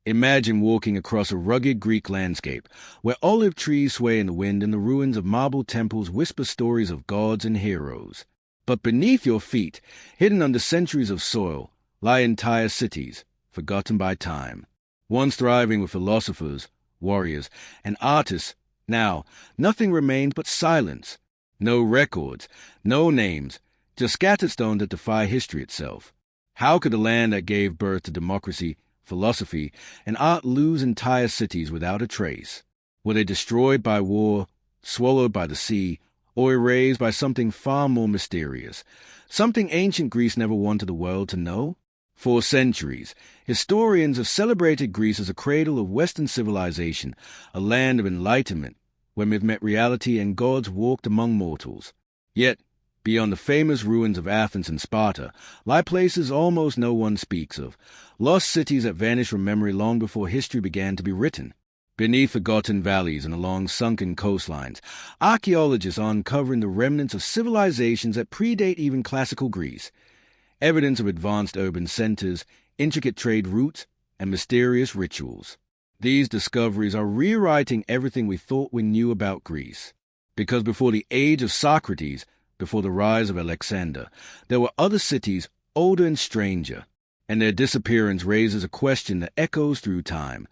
Imagine walking across a rugged Greek landscape, where olive trees sway in the wind and the ruins of marble temples whisper stories of gods and heroes. But beneath your feet, hidden under centuries of soil, lie entire cities, forgotten by time. Once thriving with philosophers, warriors, and artists, now nothing remains but silence. No records, no names, just scattered stones that defy history itself. How could a land that gave birth to democracy, philosophy, and art lose entire cities without a trace? Were they destroyed by war, swallowed by the sea, or erased by something far more mysterious, something ancient Greece never wanted the world to know? For centuries, historians have celebrated Greece as a cradle of Western civilization, a land of enlightenment, where myth met reality and gods walked among mortals. Yet, beyond the famous ruins of Athens and Sparta, lie places almost no one speaks of, lost cities that vanished from memory long before history began to be written. Beneath forgotten valleys and along sunken coastlines, archaeologists are uncovering the remnants of civilizations that predate even classical Greece. Evidence of advanced urban centers, intricate trade routes, and mysterious rituals. These discoveries are rewriting everything we thought we knew about Greece. Because before the age of Socrates, before the rise of Alexander, there were other cities older and stranger, and their disappearance raises a question that echoes through time.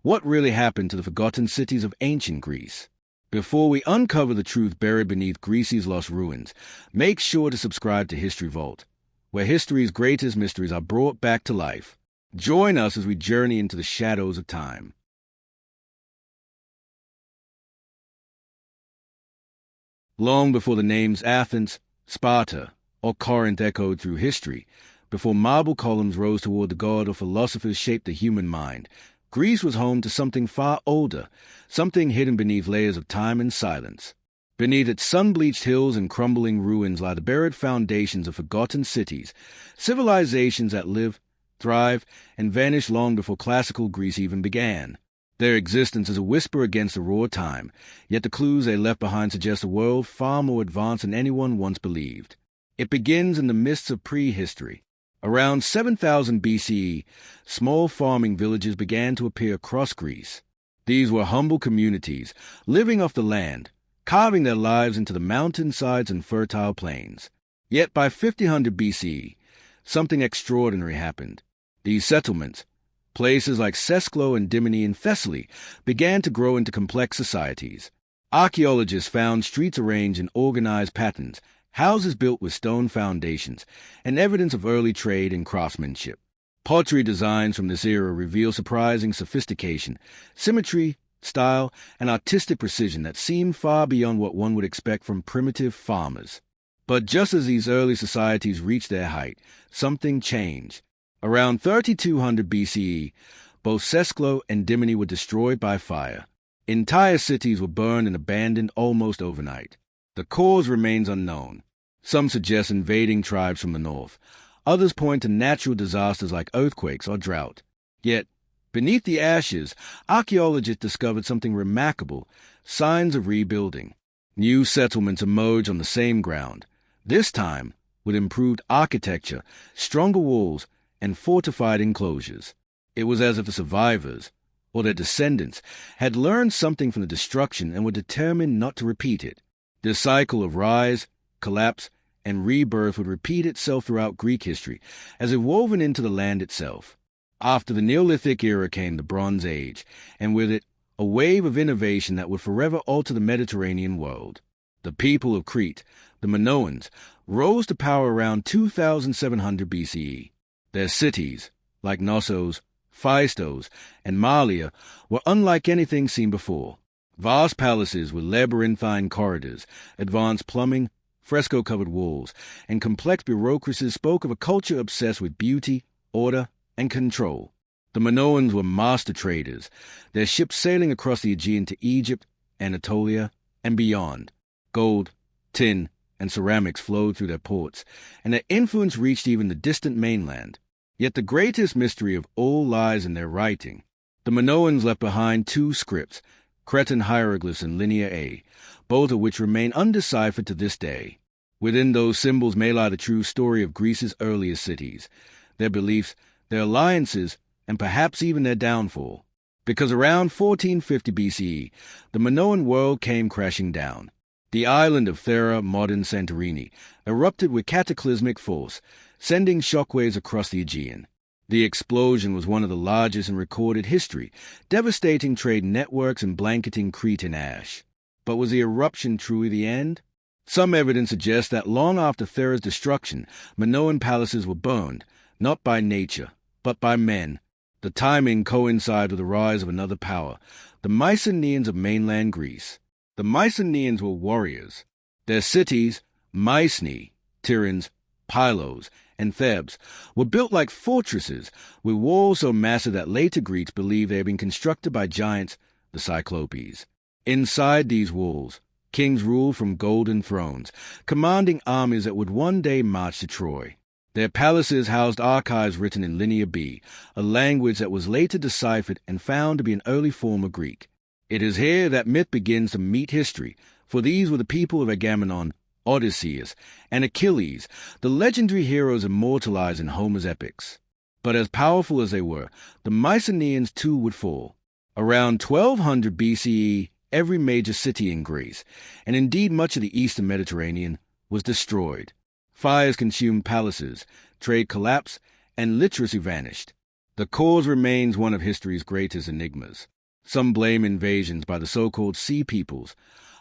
What really happened to the forgotten cities of ancient Greece? Before we uncover the truth buried beneath Greece's lost ruins, make sure to subscribe to History Vault, where history's greatest mysteries are brought back to life. Join us as we journey into the shadows of time. Long before the names Athens, Sparta, or Corinth echoed through history, before marble columns rose toward the god or philosophers shaped the human mind, Greece was home to something far older, something hidden beneath layers of time and silence. Beneath its sun-bleached hills and crumbling ruins lie the buried foundations of forgotten cities, civilizations that live, thrive, and vanish long before classical Greece even began. Their existence is a whisper against the raw time, yet the clues they left behind suggest a world far more advanced than anyone once believed. It begins in the mists of prehistory. Around 7000 BCE, small farming villages began to appear across Greece. These were humble communities, living off the land, carving their lives into the mountainsides and fertile plains. Yet by 5000 BCE, something extraordinary happened. These settlements, places like Sesklo and Dimini in Thessaly, began to grow into complex societies. Archaeologists found streets arranged in organized patterns, houses built with stone foundations, and evidence of early trade and craftsmanship. Pottery designs from this era reveal surprising sophistication, symmetry, style, and artistic precision that seem far beyond what one would expect from primitive farmers. But just as these early societies reached their height, something changed. Around 3200 BCE, both Sesklo and Dimini were destroyed by fire. Entire cities were burned and abandoned almost overnight. The cause remains unknown. Some suggest invading tribes from the north. Others point to natural disasters like earthquakes or drought. Yet, beneath the ashes, archaeologists discovered something remarkable, signs of rebuilding. New settlements emerged on the same ground, this time with improved architecture, stronger walls, and fortified enclosures. It was as if the survivors, or their descendants, had learned something from the destruction and were determined not to repeat it. This cycle of rise, collapse, and rebirth would repeat itself throughout Greek history, as if woven into the land itself. After the Neolithic era came the Bronze Age, and with it, a wave of innovation that would forever alter the Mediterranean world. The people of Crete, the Minoans, rose to power around 2700 BCE. Their cities, like Knossos, Phaistos, and Malia, were unlike anything seen before. Vast palaces with labyrinthine corridors, advanced plumbing, fresco-covered walls, and complex bureaucracies spoke of a culture obsessed with beauty, order, and control. The Minoans were master traders, their ships sailing across the Aegean to Egypt, Anatolia, and beyond. Gold, tin, and ceramics flowed through their ports, and their influence reached even the distant mainland. Yet the greatest mystery of all lies in their writing. The Minoans left behind two scripts, Cretan hieroglyphs and Linear A, both of which remain undeciphered to this day. Within those symbols may lie the true story of Greece's earliest cities, their beliefs, their alliances, and perhaps even their downfall. Because around 1450 BCE, the Minoan world came crashing down. The island of Thera, modern Santorini, erupted with cataclysmic force, sending shockwaves across the Aegean. The explosion was one of the largest in recorded history, devastating trade networks and blanketing Crete in ash. But was the eruption truly the end? Some evidence suggests that long after Thera's destruction, Minoan palaces were burned, not by nature, but by men. The timing coincided with the rise of another power, the Mycenaeans of mainland Greece. The Mycenaeans were warriors. Their cities, Mycenae, Tiryns, Pylos, and Thebes, were built like fortresses, with walls so massive that later Greeks believed they had been constructed by giants, the Cyclopes. Inside these walls, kings ruled from golden thrones, commanding armies that would one day march to Troy. Their palaces housed archives written in Linear B, a language that was later deciphered and found to be an early form of Greek. It is here that myth begins to meet history, for these were the people of Agamemnon, Odysseus, and Achilles, the legendary heroes immortalized in Homer's epics. But as powerful as they were, the Mycenaeans too would fall. Around 1200 BCE, every major city in Greece, and indeed much of the eastern Mediterranean, was destroyed. Fires consumed palaces, trade collapsed, and literacy vanished. The cause remains one of history's greatest enigmas. Some blame invasions by the so-called Sea Peoples.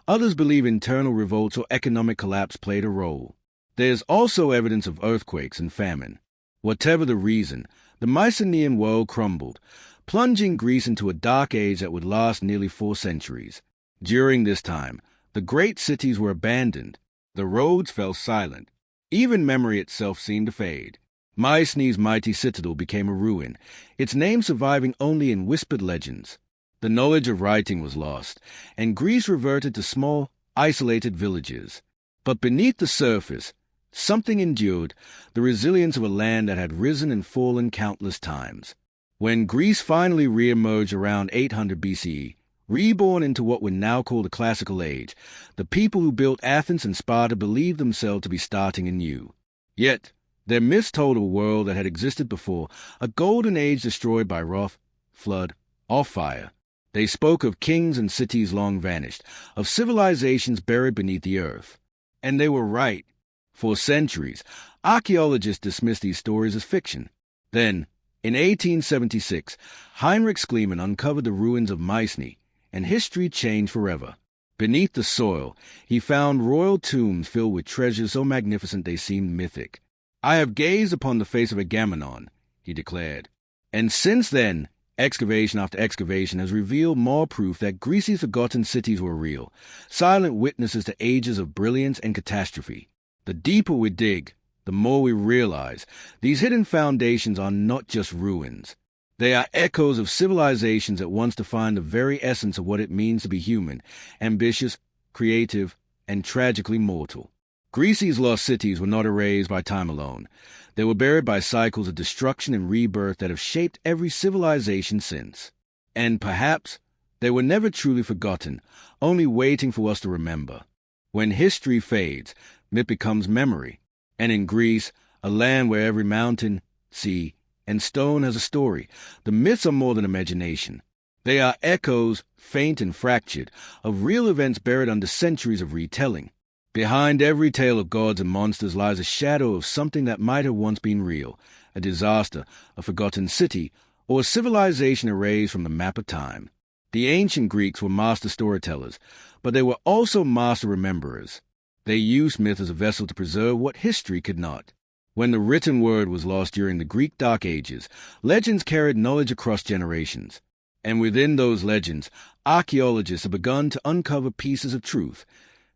Others believe internal revolts or economic collapse played a role. There is also evidence of earthquakes and famine. Whatever the reason, the Mycenaean world crumbled, plunging Greece into a dark age that would last nearly 4 centuries. During this time, the great cities were abandoned. The roads fell silent. Even memory itself seemed to fade. Mycenae's mighty citadel became a ruin, its name surviving only in whispered legends. The knowledge of writing was lost, and Greece reverted to small, isolated villages. But beneath the surface, something endured, the resilience of a land that had risen and fallen countless times. When Greece finally re-emerged around 800 BCE, reborn into what we now call the Classical Age, the people who built Athens and Sparta believed themselves to be starting anew. Yet, their myths told of a world that had existed before, a golden age destroyed by wrath, flood, or fire. They spoke of kings and cities long vanished, of civilizations buried beneath the earth. And they were right. For centuries, archaeologists dismissed these stories as fiction. Then, in 1876, Heinrich Schliemann uncovered the ruins of Mycenae, and history changed forever. Beneath the soil, he found royal tombs filled with treasures so magnificent they seemed mythic. "I have gazed upon the face of Agamemnon," he declared. And since then, excavation after excavation has revealed more proof that Greece's forgotten cities were real, silent witnesses to ages of brilliance and catastrophe. The deeper we dig, the more we realize these hidden foundations are not just ruins. They are echoes of civilizations that once defined the very essence of what it means to be human, ambitious, creative, and tragically mortal. Greece's lost cities were not erased by time alone. They were buried by cycles of destruction and rebirth that have shaped every civilization since. And perhaps they were never truly forgotten, only waiting for us to remember. When history fades, myth becomes memory. And in Greece, a land where every mountain, sea, and stone has a story, the myths are more than imagination. They are echoes, faint and fractured, of real events buried under centuries of retelling. Behind every tale of gods and monsters lies a shadow of something that might have once been real, a disaster, a forgotten city, or a civilization erased from the map of time. The ancient Greeks were master storytellers, but they were also master rememberers. They used myth as a vessel to preserve what history could not. When the written word was lost during the Greek Dark Ages, legends carried knowledge across generations. And within those legends, archaeologists have begun to uncover pieces of truth.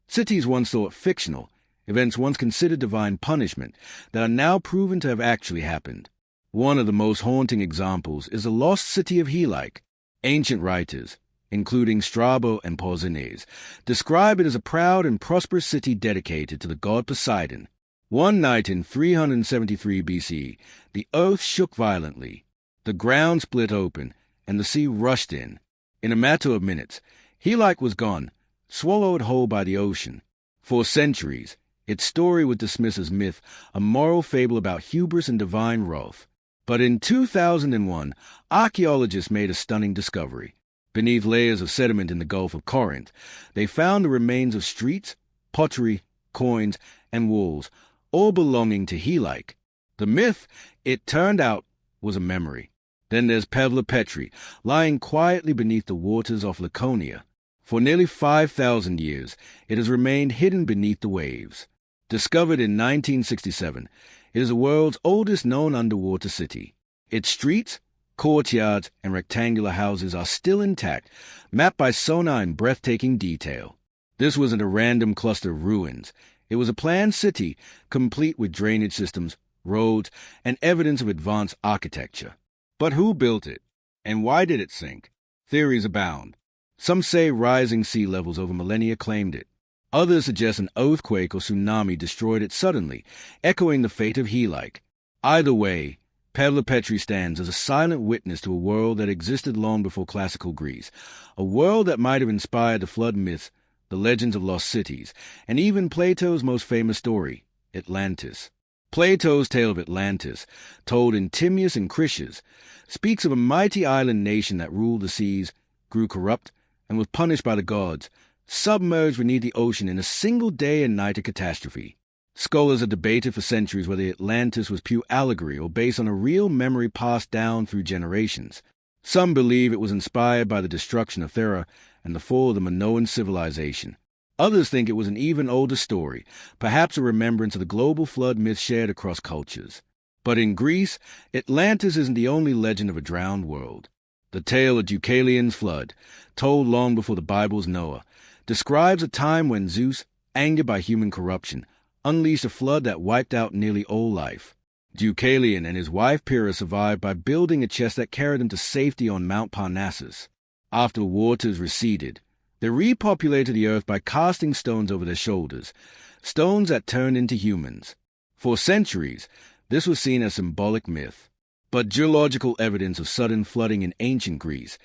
Cities once thought fictional, events once considered divine punishment, that are now proven to have actually happened. One of the most haunting examples is the lost city of Helike. Ancient writers, including Strabo and Pausanias, describe it as a proud and prosperous city dedicated to the god Poseidon. One night in 373 BC, the earth shook violently. The ground split open, and the sea rushed in. In a matter of minutes, Helike was gone, swallowed whole by the ocean. For centuries, its story was dismissed as myth, a moral fable about hubris and divine wrath. But in 2001, archaeologists made a stunning discovery. Beneath layers of sediment in the Gulf of Corinth, they found the remains of streets, pottery, coins, and walls, all belonging to Helike. The myth, it turned out, was a memory. Then there's Pevla Petri, lying quietly beneath the waters off Laconia. For nearly 5,000 years, it has remained hidden beneath the waves. Discovered in 1967, it is the world's oldest known underwater city. Its streets, courtyards, and rectangular houses are still intact, mapped by sonar in breathtaking detail. This wasn't a random cluster of ruins. It was a planned city, complete with drainage systems, roads, and evidence of advanced architecture. But who built it? And why did it sink? Theories abound. Some say rising sea levels over millennia claimed it. Others suggest an earthquake or tsunami destroyed it suddenly, echoing the fate of Helike. Either way, Pevla Petri stands as a silent witness to a world that existed long before classical Greece, a world that might have inspired the flood myths, the legends of lost cities, and even Plato's most famous story, Atlantis. Plato's tale of Atlantis, told in Timaeus and Critias, speaks of a mighty island nation that ruled the seas, grew corrupt, and was punished by the gods, submerged beneath the ocean in a single day and night of catastrophe. Scholars have debated for centuries whether Atlantis was pure allegory or based on a real memory passed down through generations. Some believe it was inspired by the destruction of Thera and the fall of the Minoan civilization. Others think it was an even older story, perhaps a remembrance of the global flood myth shared across cultures. But in Greece, Atlantis isn't the only legend of a drowned world. The tale of Deucalion's flood, told long before the Bible's Noah, describes a time when Zeus, angered by human corruption, unleashed a flood that wiped out nearly all life. Deucalion and his wife Pyrrha survived by building a chest that carried them to safety on Mount Parnassus. After the waters receded, they repopulated the earth by casting stones over their shoulders, stones that turned into humans. For centuries, this was seen as symbolic myth. But geological evidence of sudden flooding in ancient Greece,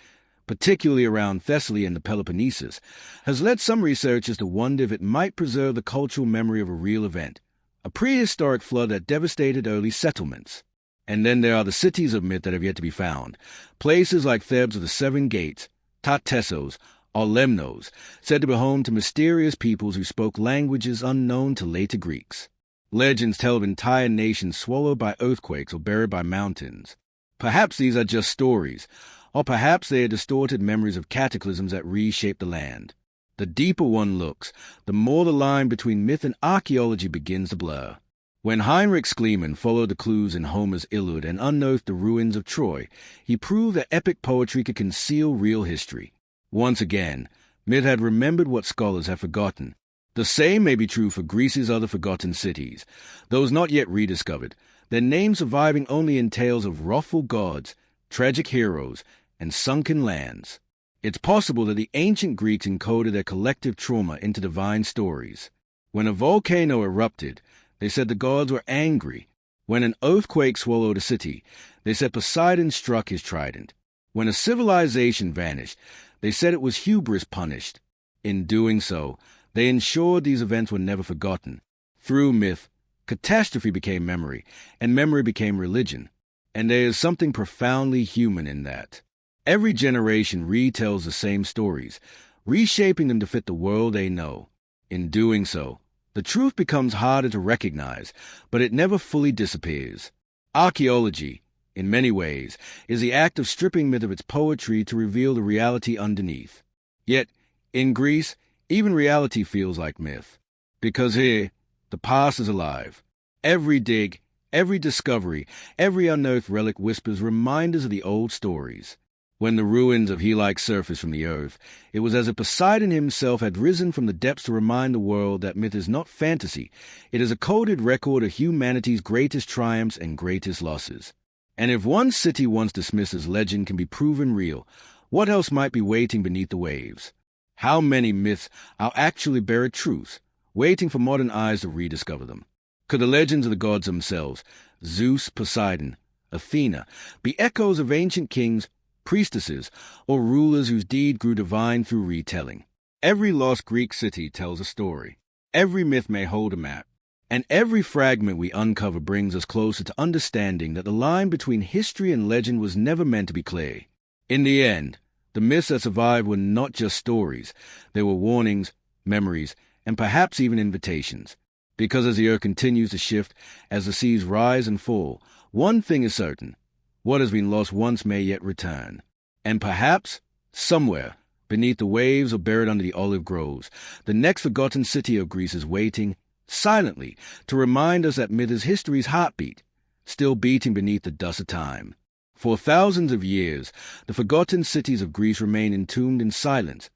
particularly around Thessaly and the Peloponnesus, has led some researchers to wonder if it might preserve the cultural memory of a real event, a prehistoric flood that devastated early settlements. And then there are the cities of myth that have yet to be found, places like Thebes of the Seven Gates, Tartessos, or Lemnos, said to be home to mysterious peoples who spoke languages unknown to later Greeks. Legends tell of entire nations swallowed by earthquakes or buried by mountains. Perhaps these are just stories, or perhaps they are distorted memories of cataclysms that reshaped the land. The deeper one looks, the more the line between myth and archaeology begins to blur. When Heinrich Schliemann followed the clues in Homer's Iliad and unearthed the ruins of Troy, he proved that epic poetry could conceal real history. Once again, myth had remembered what scholars have forgotten. The same may be true for Greece's other forgotten cities, those not yet rediscovered, their names surviving only in tales of wrathful gods, tragic heroes, and sunken lands. It's possible that the ancient Greeks encoded their collective trauma into divine stories. When a volcano erupted, they said the gods were angry. When an earthquake swallowed a city, they said Poseidon struck his trident. When a civilization vanished, they said it was hubris punished. In doing so, they ensured these events were never forgotten. Through myth, catastrophe became memory, and memory became religion. And there is something profoundly human in that. Every generation retells the same stories, reshaping them to fit the world they know. In doing so, the truth becomes harder to recognize, but it never fully disappears. Archaeology, in many ways, is the act of stripping myth of its poetry to reveal the reality underneath. Yet, in Greece, even reality feels like myth. Because here, the past is alive. Every dig, every discovery, every unearthed relic whispers reminders of the old stories. When the ruins of Helike surfaced from the earth, it was as if Poseidon himself had risen from the depths to remind the world that myth is not fantasy. It is a coded record of humanity's greatest triumphs and greatest losses. And if one city once dismissed as legend can be proven real, what else might be waiting beneath the waves? How many myths are actually buried truths, waiting for modern eyes to rediscover them? Could the legends of the gods themselves, Zeus, Poseidon, Athena, be echoes of ancient kings, priestesses, or rulers whose deed grew divine through retelling? Every lost Greek city tells a story. Every myth may hold a map. And every fragment we uncover brings us closer to understanding that the line between history and legend was never meant to be clear. In the end, the myths that survived were not just stories. They were warnings, memories, and perhaps even invitations. Because as the earth continues to shift, as the seas rise and fall, one thing is certain: what has been lost once may yet return. And perhaps, somewhere, beneath the waves or buried under the olive groves, the next forgotten city of Greece is waiting, silently, to remind us that myth is history's heartbeat, still beating beneath the dust of time. For thousands of years, the forgotten cities of Greece remain entombed in silence,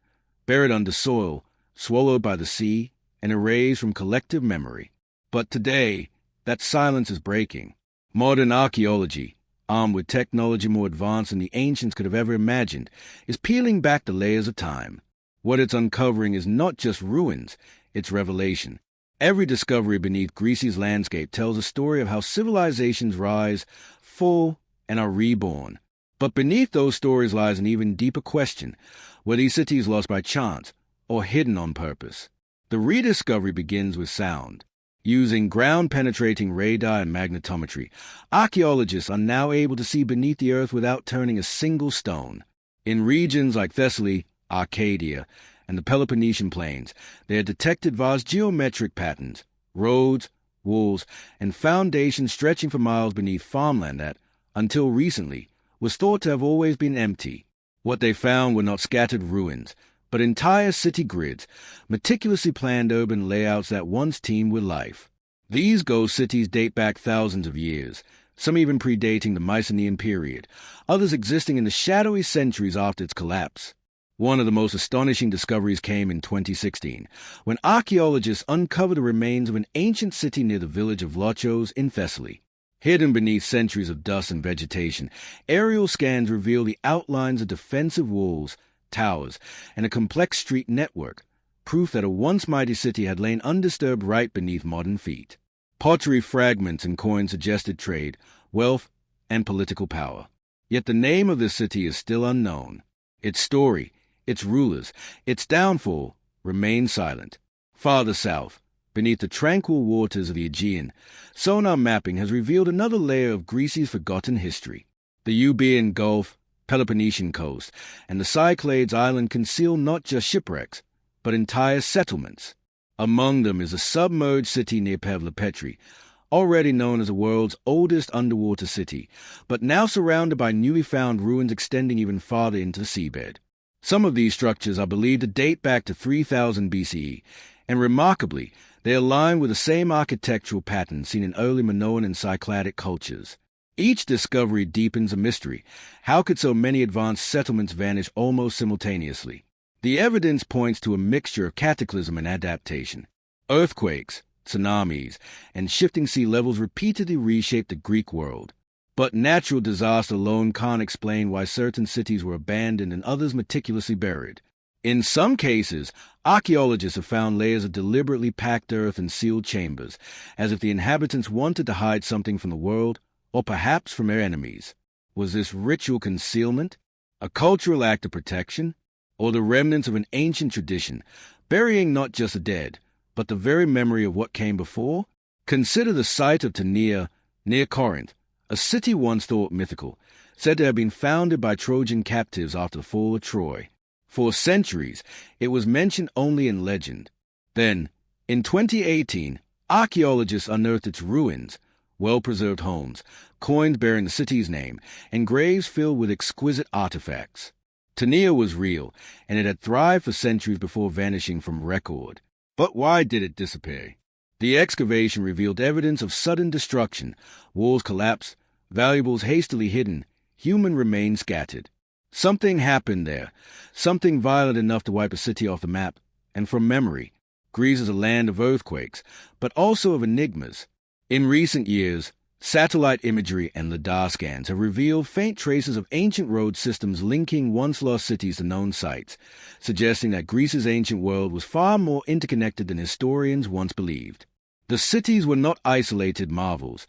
buried under soil, swallowed by the sea, and erased from collective memory. But today, that silence is breaking. Modern archaeology, armed with technology more advanced than the ancients could have ever imagined, is peeling back the layers of time. What it's uncovering is not just ruins, it's revelation. Every discovery beneath Greece's landscape tells a story of how civilizations rise, fall, and are reborn. But beneath those stories lies an even deeper question: were these cities lost by chance or hidden on purpose? The rediscovery begins with sound. Using ground-penetrating radar and magnetometry, archaeologists are now able to see beneath the earth without turning a single stone. In regions like Thessaly, Arcadia, and the Peloponnesian Plains, they had detected vast geometric patterns, roads, walls, and foundations stretching for miles beneath farmland that, until recently, was thought to have always been empty. What they found were not scattered ruins, but entire city grids, meticulously planned urban layouts that once teemed with life. These ghost cities date back thousands of years, some even predating the Mycenaean period, others existing in the shadowy centuries after its collapse. One of the most astonishing discoveries came in 2016, when archaeologists uncovered the remains of an ancient city near the village of Lochos in Thessaly. Hidden beneath centuries of dust and vegetation, aerial scans reveal the outlines of defensive walls, towers, and a complex street network, proof that a once mighty city had lain undisturbed right beneath modern feet. Pottery fragments and coins suggested trade, wealth, and political power. Yet the name of this city is still unknown. Its story, its rulers, its downfall remain silent. Farther south, beneath the tranquil waters of the Aegean, sonar mapping has revealed another layer of Greece's forgotten history. The Euboean Gulf, Peloponnesian coast, and the Cyclades island conceal not just shipwrecks, but entire settlements. Among them is a submerged city near Pevla-Petri, already known as the world's oldest underwater city, but now surrounded by newly found ruins extending even farther into the seabed. Some of these structures are believed to date back to 3000 BCE, and remarkably, they align with the same architectural patterns seen in early Minoan and Cycladic cultures. Each discovery deepens a mystery. How could so many advanced settlements vanish almost simultaneously? The evidence points to a mixture of cataclysm and adaptation. Earthquakes, tsunamis, and shifting sea levels repeatedly reshaped the Greek world. But natural disaster alone can't explain why certain cities were abandoned and others meticulously buried. In some cases, archaeologists have found layers of deliberately packed earth in sealed chambers, as if the inhabitants wanted to hide something from the world, or perhaps from their enemies. Was this ritual concealment, a cultural act of protection, or the remnants of an ancient tradition, burying not just the dead, but the very memory of what came before? Consider the site of Tanea, near Corinth, a city once thought mythical, said to have been founded by Trojan captives after the fall of Troy. For centuries, it was mentioned only in legend. Then, in 2018, archaeologists unearthed its ruins, well-preserved homes, coins bearing the city's name, and graves filled with exquisite artifacts. Tanea was real, and it had thrived for centuries before vanishing from record. But why did it disappear? The excavation revealed evidence of sudden destruction. Walls collapsed, valuables hastily hidden, human remains scattered. Something happened there, something violent enough to wipe a city off the map, and from memory. Greece is a land of earthquakes, but also of enigmas. In recent years, satellite imagery and lidar scans have revealed faint traces of ancient road systems linking once-lost cities to known sites, suggesting that Greece's ancient world was far more interconnected than historians once believed. The cities were not isolated marvels.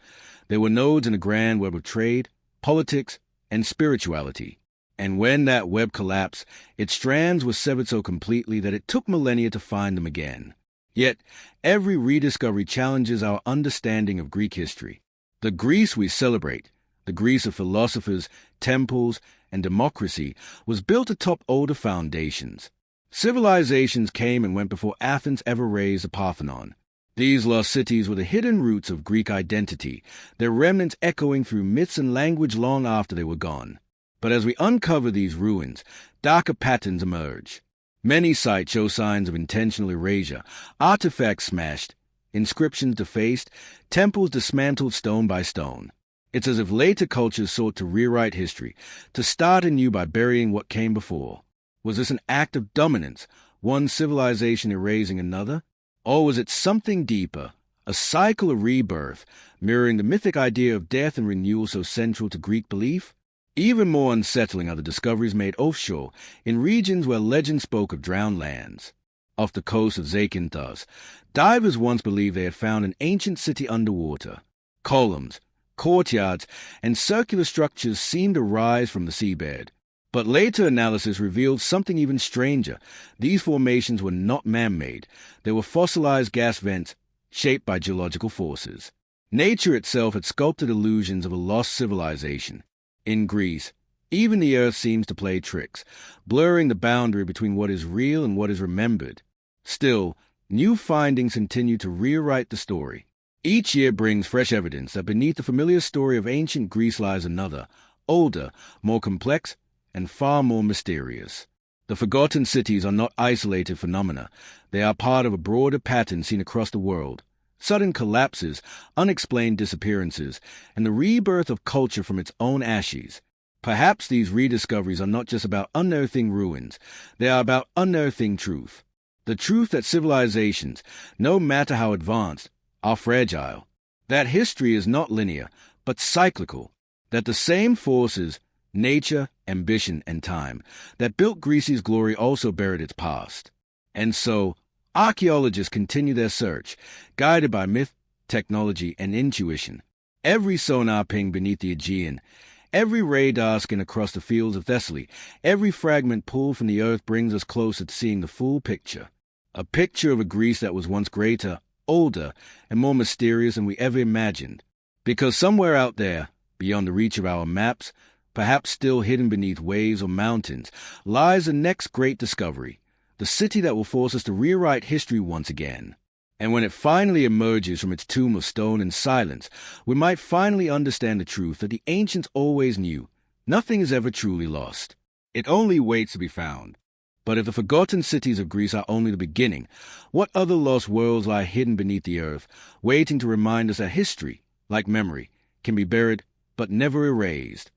They were nodes in a grand web of trade, politics, and spirituality. And when that web collapsed, its strands were severed so completely that it took millennia to find them again. Yet, every rediscovery challenges our understanding of Greek history. The Greece we celebrate, the Greece of philosophers, temples, and democracy, was built atop older foundations. Civilizations came and went before Athens ever raised a Parthenon. These lost cities were the hidden roots of Greek identity, their remnants echoing through myths and language long after they were gone. But as we uncover these ruins, darker patterns emerge. Many sites show signs of intentional erasure, artifacts smashed, inscriptions defaced, temples dismantled stone by stone. It's as if later cultures sought to rewrite history, to start anew by burying what came before. Was this an act of dominance, one civilization erasing another? Or was it something deeper, a cycle of rebirth, mirroring the mythic idea of death and renewal so central to Greek belief? Even more unsettling are the discoveries made offshore, in regions where legend spoke of drowned lands. Off the coast of Zakynthos, divers once believed they had found an ancient city underwater. Columns, courtyards, and circular structures seemed to rise from the seabed. But later analysis revealed something even stranger. These formations were not man-made. They were fossilized gas vents shaped by geological forces. Nature itself had sculpted illusions of a lost civilization. In Greece, even the earth seems to play tricks, blurring the boundary between what is real and what is remembered. Still, new findings continue to rewrite the story. Each year brings fresh evidence that beneath the familiar story of ancient Greece lies another, older, more complex, and far more mysterious. The forgotten cities are not isolated phenomena. They are part of a broader pattern seen across the world. Sudden collapses, unexplained disappearances, and the rebirth of culture from its own ashes. Perhaps these rediscoveries are not just about unearthing ruins. They are about unearthing truth. The truth that civilizations, no matter how advanced, are fragile. That history is not linear, but cyclical. That the same forces, nature, ambition, and time, that built Greece's glory also buried its past. And so, archaeologists continue their search, guided by myth, technology, and intuition. Every sonar ping beneath the Aegean, every radar scan across the fields of Thessaly, every fragment pulled from the earth brings us closer to seeing the full picture. A picture of a Greece that was once greater, older, and more mysterious than we ever imagined. Because somewhere out there, beyond the reach of our maps, perhaps still hidden beneath waves or mountains, lies the next great discovery, the city that will force us to rewrite history once again. And when it finally emerges from its tomb of stone and silence, we might finally understand the truth that the ancients always knew. Nothing is ever truly lost. It only waits to be found. But if the forgotten cities of Greece are only the beginning, what other lost worlds lie hidden beneath the earth, waiting to remind us that history, like memory, can be buried but never erased?